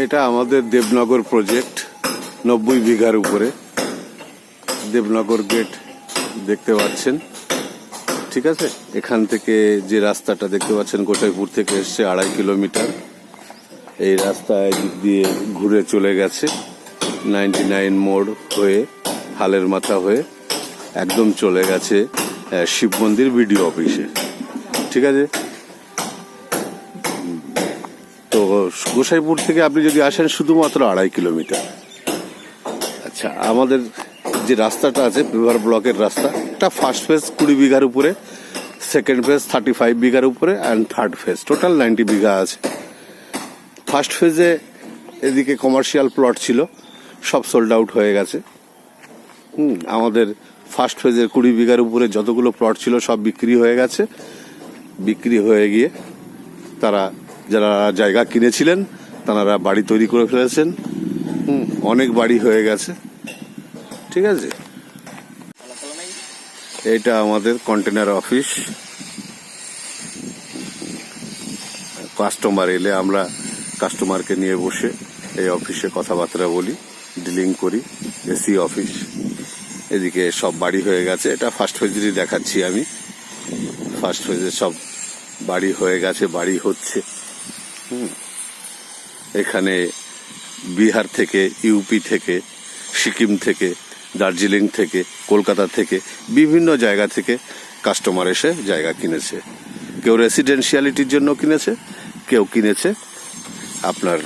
এটা আমাদের দেবনগর প্রজেক্ট, 90 বিঘার উপরে। দেবনগর গেট দেখতে পাচ্ছেন, ঠিক আছে। এখান থেকে যে রাস্তাটা দেখতে পাচ্ছেন গোসাইপুর থেকে এসছে 2.5 কিলোমিটার। এই রাস্তায় দিক দিয়ে ঘুরে চলে গেছে 99 মোড় হয়ে, হালের মাথা হয়ে একদম চলে গেছে শিব মন্দির বিডিও অফিসে, ঠিক আছে। তো গোসাইপুর থেকে আপনি যদি আসেন শুধুমাত্র 2.5 কিলোমিটার। আচ্ছা, আমাদের যে রাস্তাটা আছে পেভার ব্লকের রাস্তা, এটা ফার্স্ট ফেজ 20 বিঘার উপরে, সেকেন্ড ফেজ 35 বিঘার উপরে, অ্যান্ড থার্ড ফেজ টোটাল 90 বিঘা আছে। ফার্স্ট ফেজে এদিকে কমার্শিয়াল প্লট ছিল, সব সোল্ড আউট হয়ে গেছে। আমাদের ফার্স্ট ফেজের 20 বিঘার উপরে যতগুলো প্লট ছিল সব বিক্রি হয়ে গেছে। বিক্রি হয়ে গিয়ে তারা যারা জায়গা কিনেছিলেন তারা বাড়ি তৈরি করে ফেলেছেন। অনেক বাড়ি হয়ে গেছে, ঠিক আছে। এটা আমাদের কন্টেনার অফিস। কাস্টমার এলে আমরা কাস্টমারকে নিয়ে বসে এই অফিসে কথাবার্তা বলি, ডিলিং করি। AC office. এদিকে সব বাড়ি হয়ে গেছে। এটা ফার্স্ট ফেজেরই দেখাচ্ছি আমি। ফার্স্ট ফেজে সব বাড়ি হয়ে গেছে, বাড়ি হচ্ছে। এখানে বিহার থেকে, ইউপি থেকে, সিকিম থেকে, দার্জিলিং থেকে, কলকাতা থেকে, বিভিন্ন জায়গা থেকে কাস্টমার এসে জায়গা কিনেছে। কেউ রেসিডেন্সিয়ালিটির জন্য কিনেছে, কেউ কিনেছে আপনার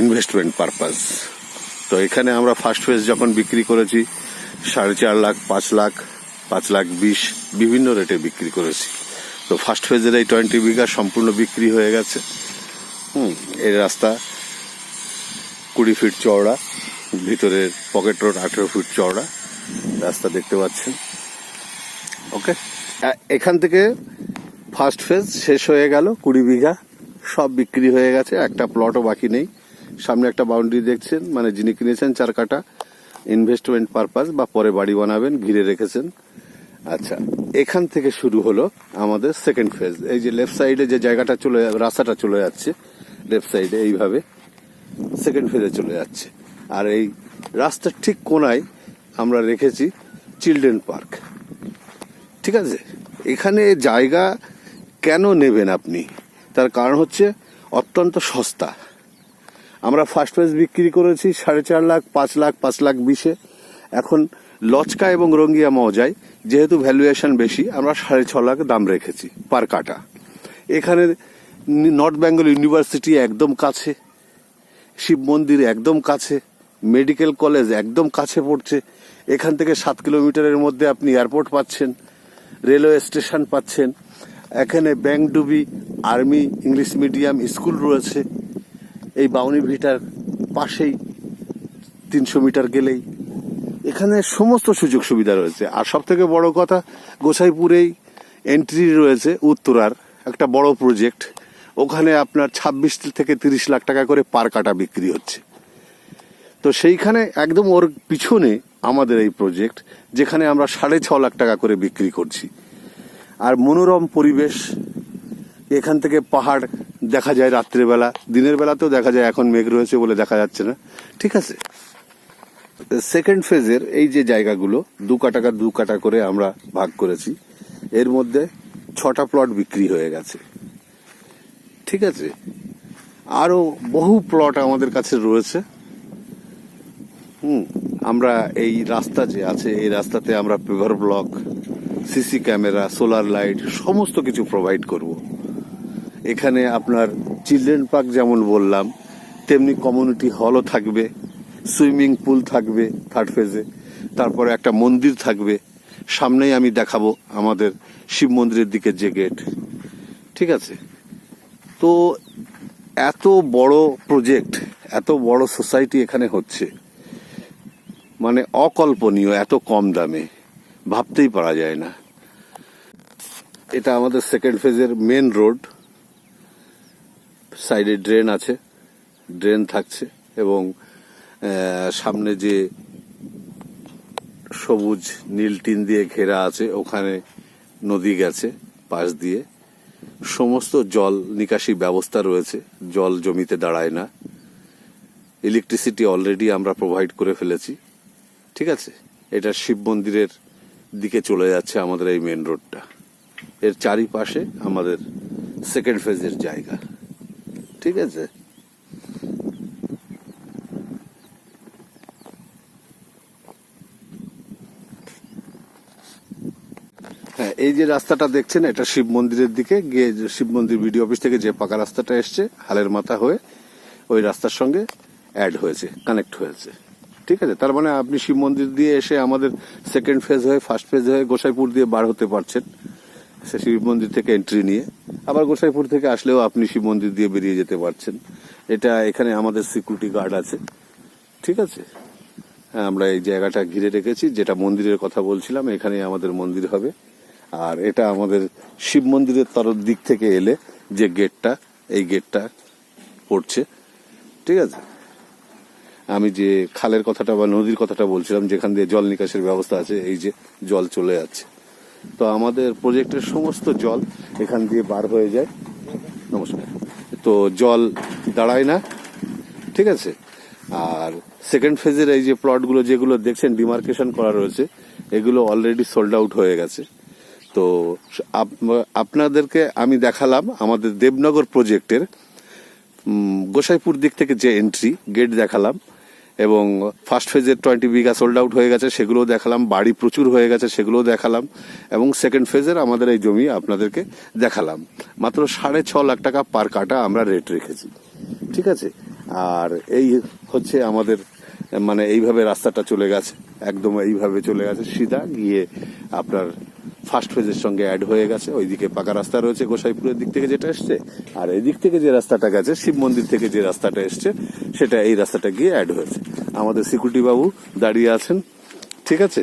ইনভেস্টমেন্ট পারপাস। তো এখানে আমরা ফার্স্ট ফেজ যখন বিক্রি করেছি 4.5 লাখ, 5 লাখ, 5 লাখ 20, বিভিন্ন রেটে বিক্রি করেছি। তো ফার্স্ট ফেজের এই 20 বিঘা সম্পূর্ণ বিক্রি হয়ে গেছে। এই রাস্তা 20 ফিট চওড়া, ভিতরের পকেট রোড 18 ফিট চওড়া রাস্তা দেখতে পাচ্ছেন। ওকে, এখান থেকে ফার্স্ট ফেজ শেষ হয়ে গেল। 20 বিঘা সব বিক্রি হয়ে গেছে, একটা প্লটও বাকি নেই। সামনে একটা বাউন্ডারি দেখছেন, মানে যিনি কিনেছেন 4 কাঠা, ইনভেস্টমেন্ট পারপাস বা পরে বাড়ি বানাবেন, ঘিরে রেখেছেন। আচ্ছা, এখান থেকে শুরু হলো আমাদের সেকেন্ড ফেজ। এই যে লেফট সাইডে যে জায়গাটা রাস্তাটা চলে যাচ্ছে লেফট সাইডে, এইভাবে সেকেন্ড ফেজে চলে যাচ্ছে। আর এই রাস্তার ঠিক কোনায় আমরা রেখেছি চিলড্রেন পার্ক, ঠিক আছে। এখানে জায়গা কেন নেবেন আপনি? তার কারণ হচ্ছে অত্যন্ত সস্তা। আমরা ফার্স্ট ফেজ বিক্রি করেছি 4.5 লাখ, 5 লাখ, 5 লাখ 20-এ। এখন লচকা এবং রঙ্গিয়া মৌজায় যেহেতু ভ্যালুয়েশন বেশি, আমরা 6.5 লাখ দাম রেখেছি পার কাটা। এখানে নর্থ বেঙ্গল ইউনিভার্সিটি একদম কাছে, শিব মন্দির একদম কাছে, মেডিকেল কলেজ একদম কাছে পড়ছে। এখান থেকে 7 কিলোমিটারের মধ্যে আপনি এয়ারপোর্ট পাচ্ছেন, রেলওয়ে স্টেশন পাচ্ছেন। এখানে Bangdubi army English medium school রয়েছে। এই বাউনি ভিটার পাশেই 300 মিটার গেলেই এখানে সমস্ত সুযোগ সুবিধা রয়েছে। আর সব থেকে বড় কথা, গোসাইপুরেই এন্ট্রি রয়েছে উত্তরার একটা বড় প্রজেক্ট। ওখানে আপনার 26 থেকে 30 লাখ টাকা করে পার কাটা বিক্রি হচ্ছে। তো সেইখানে একদম ওর পিছনে আমাদের এই প্রজেক্ট, যেখানে আমরা 6.5 লাখ টাকা করে বিক্রি করছি। আর মনোরম পরিবেশ, এখান থেকে পাহাড় দেখা যায় রাত্রেবেলা, দিনের বেলাতেও দেখা যায়, এখন মেঘ রয়েছে বলে দেখা যাচ্ছে না, ঠিক আছে। সেকেন্ড ফেজের এই যে জায়গাগুলো 2 কাটা করে আমরা ভাগ করেছি। এর মধ্যে 6টা প্লট বিক্রি হয়ে গেছে, ঠিক আছে। আরো বহু প্লট আমাদের কাছে রয়েছে। আমরা এই রাস্তা যে আছে, এই রাস্তাতে আমরা paver block, CC camera, solar light সমস্ত কিছু প্রোভাইড করব। এখানে আপনার চিলড্রেন পার্ক যেমন বললাম, তেমনি কমিউনিটি হলও থাকবে, সুইমিং পুল থাকবে থার্ড ফেজে, তারপরে একটা মন্দির থাকবে। সামনেই আমি দেখাবো আমাদের শিব মন্দিরের দিকে যে গেট, ঠিক আছে। তো এত বড় প্রজেক্ট, এত বড় সোসাইটি এখানে হচ্ছে, মানে অকল্পনীয়। এত কম দামে ভাবতেই পারা যায় না। এটা আমাদের সেকেন্ড ফেজের মেন রোড। সাইডে ড্রেন আছে, ড্রেন থাকছে, এবং সামনে যে সবুজ নীল টিন দিয়ে ঘেরা আছে, ওখানে নদী গেছে পাশ দিয়ে। সমস্ত জল নিকাশি ব্যবস্থা রয়েছে, জল জমিতে দাঁড়ায় না। ইলেকট্রিসিটি অলরেডি আমরা প্রোভাইড করে ফেলেছি। ঠিক আছে, এটা শিব মন্দিরের দিকে চলে যাচ্ছে আমাদের এই মেন রোডটা। এর চারিপাশে আমাদের সেকেন্ড ফেজের জায়গা। ঠিক আছে, হ্যাঁ, এই যে রাস্তাটা দেখছেন এটা শিব মন্দিরের দিকে গিয়ে, শিব মন্দির বিডিও অফিস থেকে যে পাকা রাস্তাটা এসছে হালের মাথা হয়ে ওই রাস্তার সঙ্গে অ্যাড হয়েছে, কানেক্ট হয়েছে। ঠিক আছে, তার মানে আপনি শিব মন্দির দিয়ে এসে আমাদের সেকেন্ড ফেজ হয়ে ফার্স্ট ফেজ হয়ে গোসাইপুর দিয়ে বার হতে পারছেন শিব মন্দির থেকে এন্ট্রি নিয়ে। আবার গোসাইপুর থেকে আসলেও আপনি শিব মন্দির দিয়ে বেরিয়ে যেতে পারছেন। এটা এখানে আমাদের সিকিউরিটি গার্ড আছে। ঠিক আছে, হ্যাঁ, আমরা এই জায়গাটা ঘিরে রেখেছি, যেটা মন্দিরের কথা বলছিলাম, এখানে আমাদের মন্দির হবে। আর এটা আমাদের শিব মন্দিরের তরফ দিক থেকে এলে যে গেটটা, এই গেটটা পড়ছে। ঠিক আছে, আমি যে খালের কথাটা বা নদীর কথাটা বলছিলাম, যেখান দিয়ে জল নিকাশের ব্যবস্থা আছে, এই যে জল চলে যাচ্ছে। তো আমাদের প্রজেক্টের সমস্ত জল এখান দিয়ে বার হয়ে যায়। নমস্কার। তো জল দাঁড়ায় না। ঠিক আছে, আর সেকেন্ড ফেজের এই যে প্লটগুলো যেগুলো দেখছেন ডিমার্কেশন করা রয়েছে, এগুলো অলরেডি সোল্ড আউট হয়ে গেছে। তো আপনাদেরকে আমি দেখালাম আমাদের দেবনগর প্রজেক্টের গোসাইপুর দিক থেকে যে এন্ট্রি গেট দেখালাম, এবং ফার্স্ট ফেজের 20 বিঘা সোল্ড আউট হয়ে গেছে সেগুলোও দেখালাম, বাড়ি প্রচুর হয়ে গেছে সেগুলোও দেখালাম, এবং সেকেন্ড ফেজের আমাদের এই জমি আপনাদেরকে দেখালাম। মাত্র 6.5 লাখ টাকা পার কাটা আমরা রেট রেখেছি। ঠিক আছে, আর এই হচ্ছে আমাদের, মানে এইভাবে রাস্তাটা চলে গেছে, একদম এইভাবে চলে গেছে সিধা গিয়ে আপনার ফার্স্ট ফেজের সঙ্গে অ্যাড হয়ে গেছে। ওইদিকে পাকা রাস্তা রয়েছে গোসাইপুরের দিক থেকে যেটা এসছে, আর এই দিক থেকে যে রাস্তাটা গেছে শিব মন্দির থেকে যে রাস্তাটা এসছে সেটা এই রাস্তাটা গিয়ে অ্যাড হয়েছে। আমাদের সিকিউরিটি বাবু দাঁড়িয়ে আছেন। ঠিক আছে,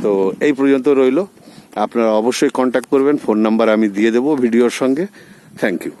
তো এই পর্যন্ত রইল। আপনারা অবশ্যই কন্ট্যাক্ট করবেন, ফোন নাম্বার আমি দিয়ে দেবো ভিডিওর সঙ্গে। Thank you.